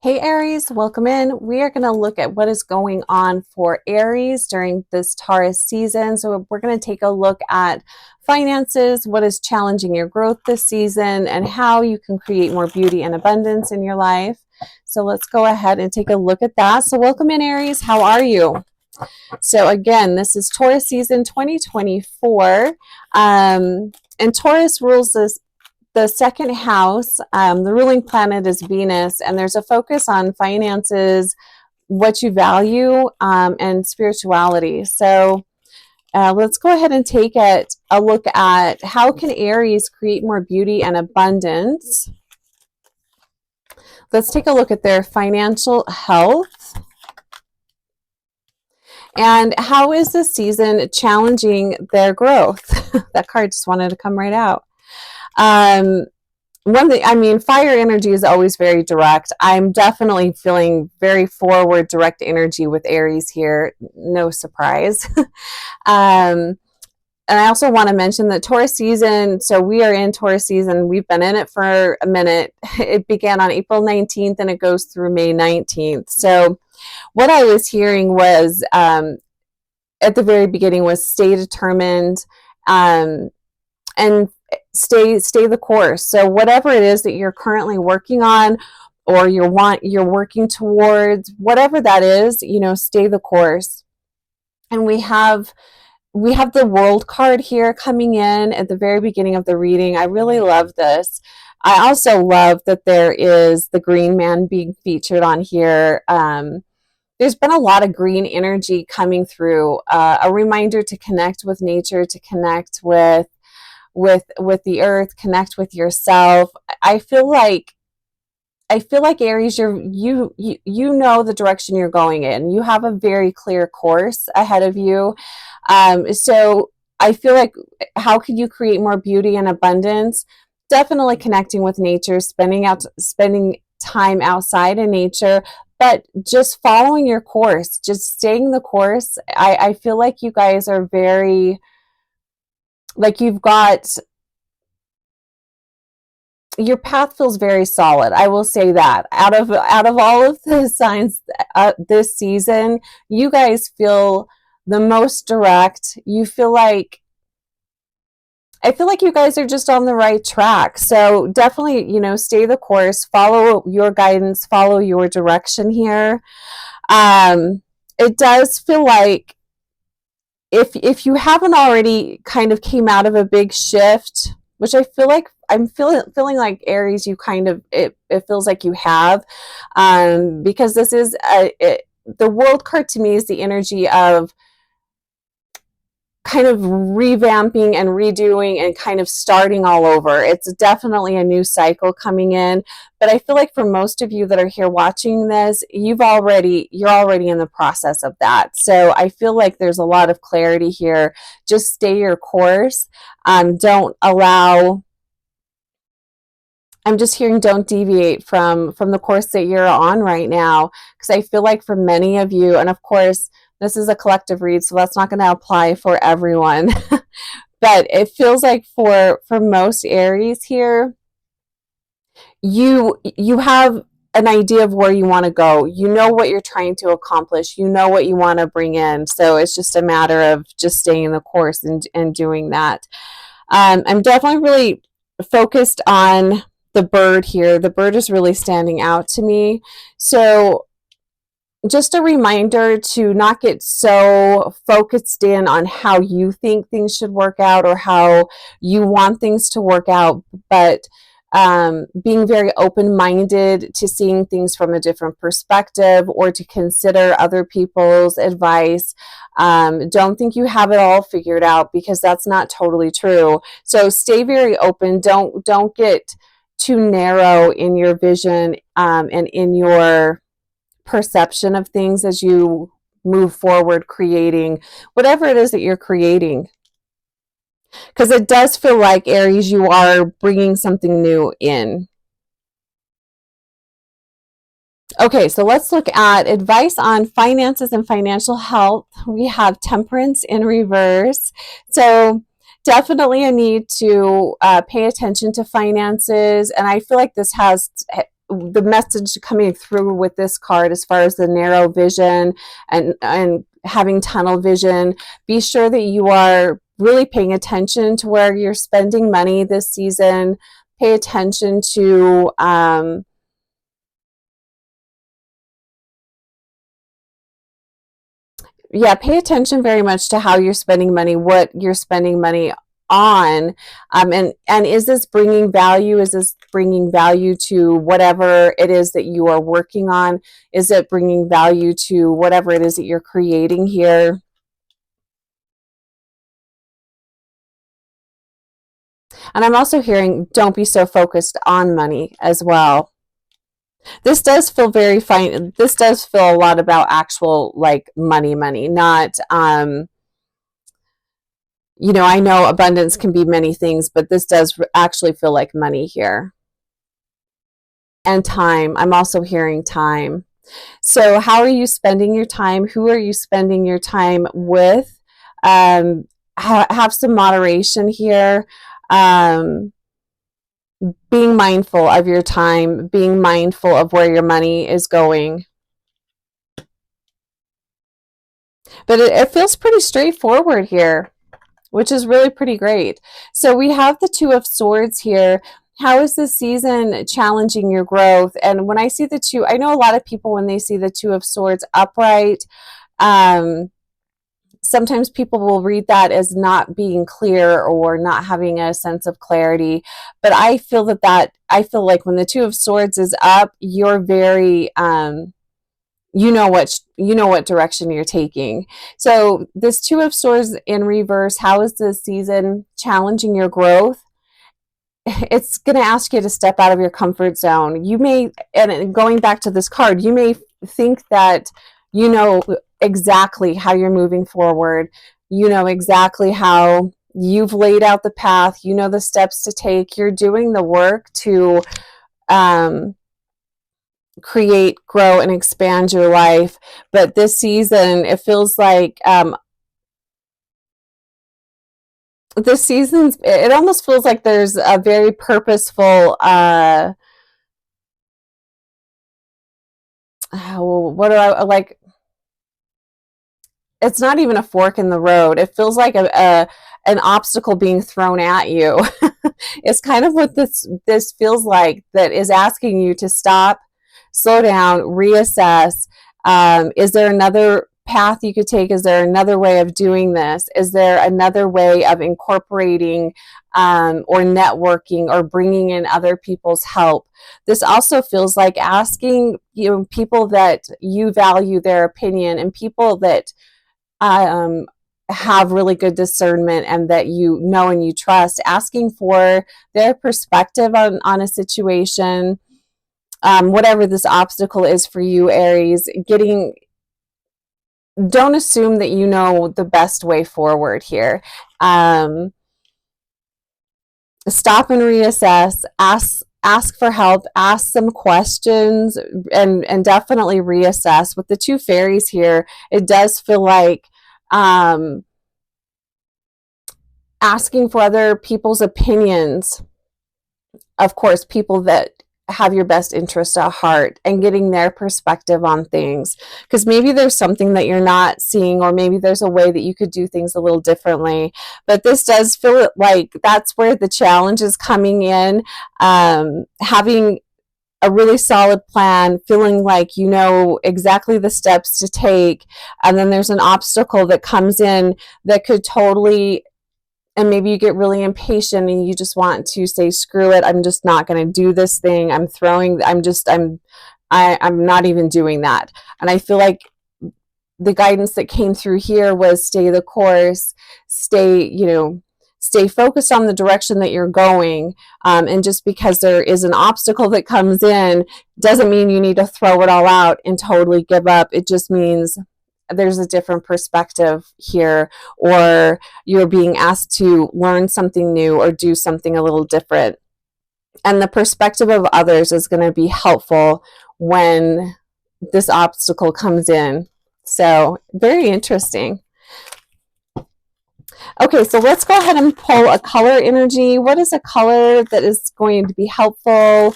Hey Aries, welcome in. We are going to look at what is going on for Aries during this Taurus season. So we're going to take a look at finances, what is challenging your growth this season, and how you can create more beauty and abundance in your life. So let's go ahead and take a look at that. So welcome in Aries. How are you? So again, this is Taurus season 2024. And Taurus rules the second house. The ruling planet is Venus, and there's a focus on finances, what you value, and spirituality. So let's go ahead and take a look at how can Aries create more beauty and abundance. Let's take a look at their financial health. And how is this season challenging their growth? That card just wanted to come right out. One thing, fire energy is always very direct. I'm definitely feeling very forward, direct energy with Aries here. No surprise. And I also want to mention that Taurus season, so we are in Taurus season. We've been in it for a minute. It began on April 19th and it goes through May 19th. So what I was hearing was, at the very beginning, was stay determined, and stay the course. So whatever it is that you're currently working on or you're working towards, whatever that is, stay the course. And we have the World card here coming in at the very beginning of the reading. I really love this. I also love that there is the green man being featured on here. There's been a lot of green energy coming through, a reminder to connect with nature, to connect with the earth, connect with yourself. I feel like Aries, you know the direction you're going in. You have a very clear course ahead of you. So I feel like, how can you create more beauty and abundance? Definitely connecting with nature, spending time outside in nature, but just following your course, just staying the course. I feel like you guys are very, like, your path feels very solid. I will say that out of all of the signs this season, you guys feel the most direct. I feel like you guys are just on the right track. So definitely, stay the course, follow your guidance, follow your direction here. It does feel like, if you haven't already kind of came out of a big shift, which I feel like I'm feeling like Aries, you kind of, it feels like you have, because this is the World card to me is the energy of kind of revamping and redoing and kind of starting all over. It's definitely a new cycle coming in, but I feel like for most of you that are here watching this, you're already in the process of that. So I feel like there's a lot of clarity here. Just stay your course. Don't allow, I'm just hearing, don't deviate from the course that you're on right now, because I feel like for many of you, and of course this is a collective read, so that's not going to apply for everyone, but it feels like for most Aries here, you have an idea of where you want to go. You know what you're trying to accomplish. You know what you want to bring in. So it's just a matter of just staying the course and doing that. I'm definitely really focused on the bird here. The bird is really standing out to me. So just a reminder to not get so focused in on how you think things should work out or how you want things to work out, but being very open-minded to seeing things from a different perspective, or to consider other people's advice. Don't think you have it all figured out, because that's not totally true. So stay very open. Don't get too narrow in your vision, and in your perception of things as you move forward creating whatever it is that you're creating, because it does feel like, Aries, you are bringing something new in. Okay, so let's look at advice on finances and financial health. We have Temperance in reverse. So definitely a need to pay attention to finances, and I feel like this has the message coming through with this card as far as the narrow vision and having tunnel vision. Be sure that you are really paying attention to where you're spending money this season. Pay attention to pay attention very much to how you're spending money, what you're spending money on, and is this bringing value? Is this bringing value to whatever it is that you are working on? Is it bringing value to whatever it is that you're creating here? And I'm also hearing, don't be so focused on money as well. This does feel very fine. This does feel a lot about actual like money, not I know abundance can be many things, but this does actually feel like money here. And time. I'm also hearing time. So how are you spending your time? Who are you spending your time with? Have some moderation here. Being mindful of your time, being mindful of where your money is going. But it feels pretty straightforward here, which is really pretty great. So we have the Two of Swords here. How is this season challenging your growth? And when I see the two, I know a lot of people, when they see the Two of Swords upright, sometimes people will read that as not being clear or not having a sense of clarity. But I feel like when the Two of Swords is up, you're very, you know what direction you're taking. So this Two of Swords in reverse, how is this season challenging your growth? It's going to ask you to step out of your comfort zone. You may, and going back to this card, you may think that you know exactly how you're moving forward. You know exactly how you've laid out the path. You know the steps to take. You're doing the work to create, grow, and expand your life. But this season, it feels like it almost feels like there's a very purposeful what do I like, it's not even a fork in the road. It feels like an obstacle being thrown at you. It's kind of what this feels like, that is asking you to stop, slow down, reassess. Is there another path you could take? Is there another way of doing this? Is there another way of incorporating or networking or bringing in other people's help? This also feels like asking people that you value their opinion, and people that have really good discernment and that you know and you trust, asking for their perspective on a situation, whatever this obstacle is for you, Aries. Don't assume that you know the best way forward here. Stop and reassess, ask for help, ask some questions, and definitely reassess. With the two fairies here, it does feel like asking for other people's opinions, of course, people that have your best interest at heart, and getting their perspective on things, because maybe there's something that you're not seeing, or maybe there's a way that you could do things a little differently. But this does feel like that's where the challenge is coming in. Having a really solid plan, feeling like you know exactly the steps to take, and then there's an obstacle that comes in that could totally, and maybe you get really impatient and you just want to say, screw it, I'm just not going to do this thing. I'm not even doing that. And I feel like the guidance that came through here was stay the course, stay focused on the direction that you're going. And just because there is an obstacle that comes in doesn't mean you need to throw it all out and totally give up. It just means there's a different perspective here, or you're being asked to learn something new or do something a little different. And the perspective of others is going to be helpful when this obstacle comes in. So very interesting. Okay, so let's go ahead and pull a color energy. What is a color that is going to be helpful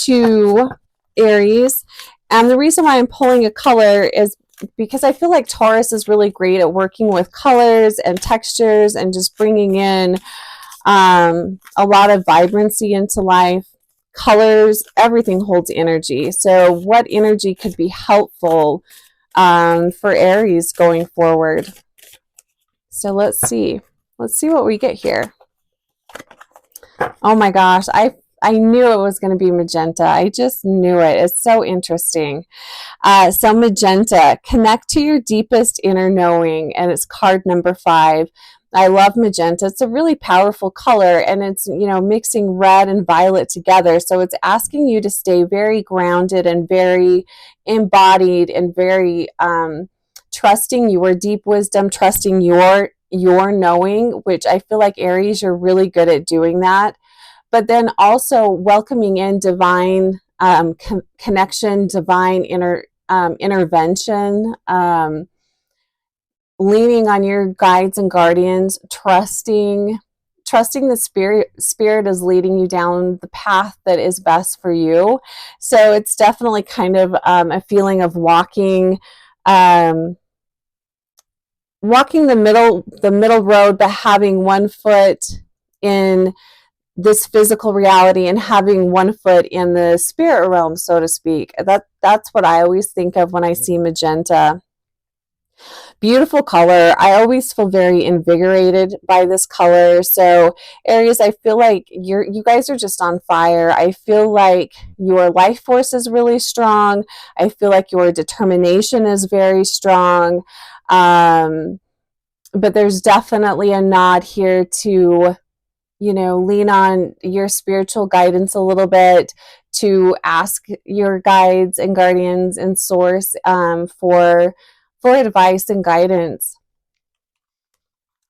to Aries. And the reason why I'm pulling a color is because I feel like Taurus is really great at working with colors and textures and just bringing in a lot of vibrancy into life. Colors, everything holds energy. So what energy could be helpful for Aries going forward? So let's see. Let's see what we get here. Oh my gosh, I knew it was going to be magenta. I just knew it. It's so interesting. So magenta, connect to your deepest inner knowing, and it's card number 5. I love magenta. It's a really powerful color, and it's, you know, mixing red and violet together. So it's asking you to stay very grounded and very embodied and very trusting your deep wisdom, trusting your knowing, which I feel like Aries, you're really good at doing that. But then also welcoming in divine connection, divine intervention, leaning on your guides and guardians, trusting the spirit is leading you down the path that is best for you. So it's definitely kind of a feeling of walking the middle road, but having one foot in this physical reality and having one foot in the spirit realm, so to speak. That's what I always think of when I see magenta. Beautiful color. I always feel very invigorated by this color. So Aries, I feel like you guys are just on fire. I feel like your life force is really strong. I feel like your determination is very strong. But there's definitely a nod here to, you know, lean on your spiritual guidance a little bit, to ask your guides and guardians and source for advice and guidance.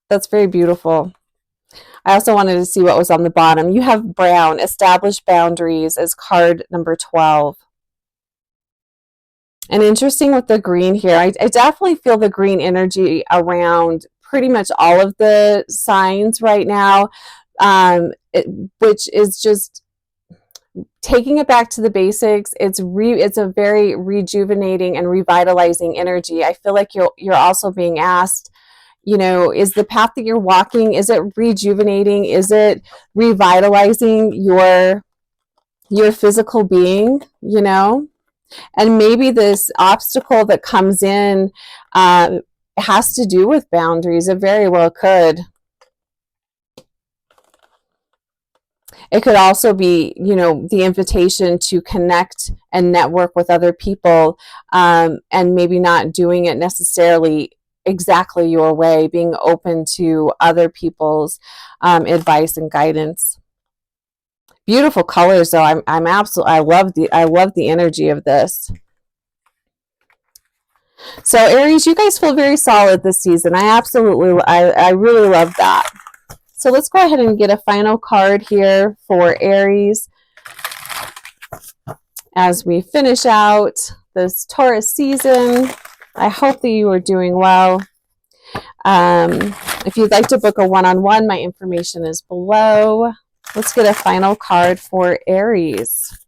That's very beautiful. I also wanted to see what was on the bottom. You have brown, establish boundaries, as card number 12. And interesting with the green here, I definitely feel the green energy around pretty much all of the signs right now, which is just taking it back to the basics. It's a very rejuvenating and revitalizing energy. I feel like you're also being asked, you know, is the path that you're walking, is it rejuvenating? Is it revitalizing your physical being, you know? And maybe this obstacle that comes in has to do with boundaries. It very well could. It could also be, you know, the invitation to connect and network with other people, and maybe not doing it necessarily exactly your way, being open to other people's advice and guidance. Beautiful colors, though. I'm absolutely, I love the energy of this. So Aries, you guys feel very solid this season. I really love that. So let's go ahead and get a final card here for Aries as we finish out this Taurus season. I hope that you are doing well. If you'd like to book a one-on-one, my information is below. Let's get a final card for Aries.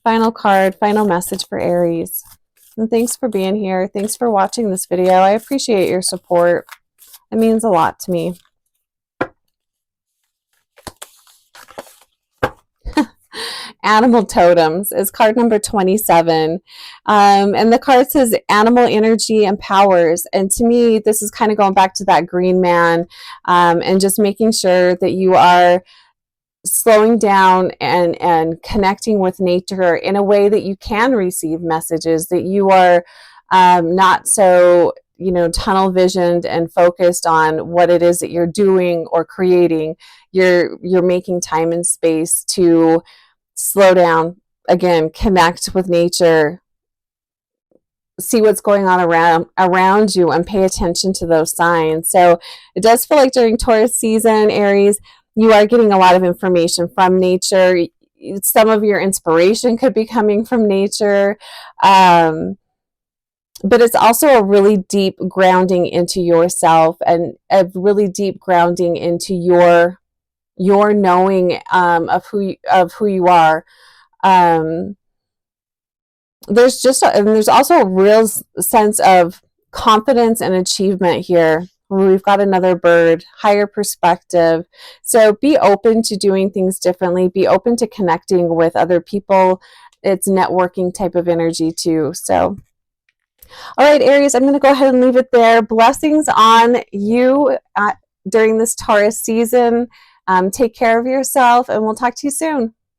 Final card, final message for Aries. And thanks for being here. Thanks for watching this video. I appreciate your support. It means a lot to me. Animal totems is card number 27. And the card says animal energy and powers. And to me, this is kind of going back to that green man, and just making sure that you are slowing down and connecting with nature in a way that you can receive messages, that you are not so, you know, tunnel visioned and focused on what it is that you're doing or creating. You're making time and space to slow down, again, connect with nature, see what's going on around you, and pay attention to those signs. So it does feel like during Taurus season, Aries, you are getting a lot of information from nature. Some of your inspiration could be coming from nature, but it's also a really deep grounding into yourself, and a really deep grounding into your knowing of who you are. And there's also a real sense of confidence and achievement here. We've got another bird, higher perspective. So be open to doing things differently. Be open to connecting with other people. It's networking type of energy too. So, all right, Aries, I'm going to go ahead and leave it there. Blessings on you during this Taurus season. Take care of yourself, and we'll talk to you soon.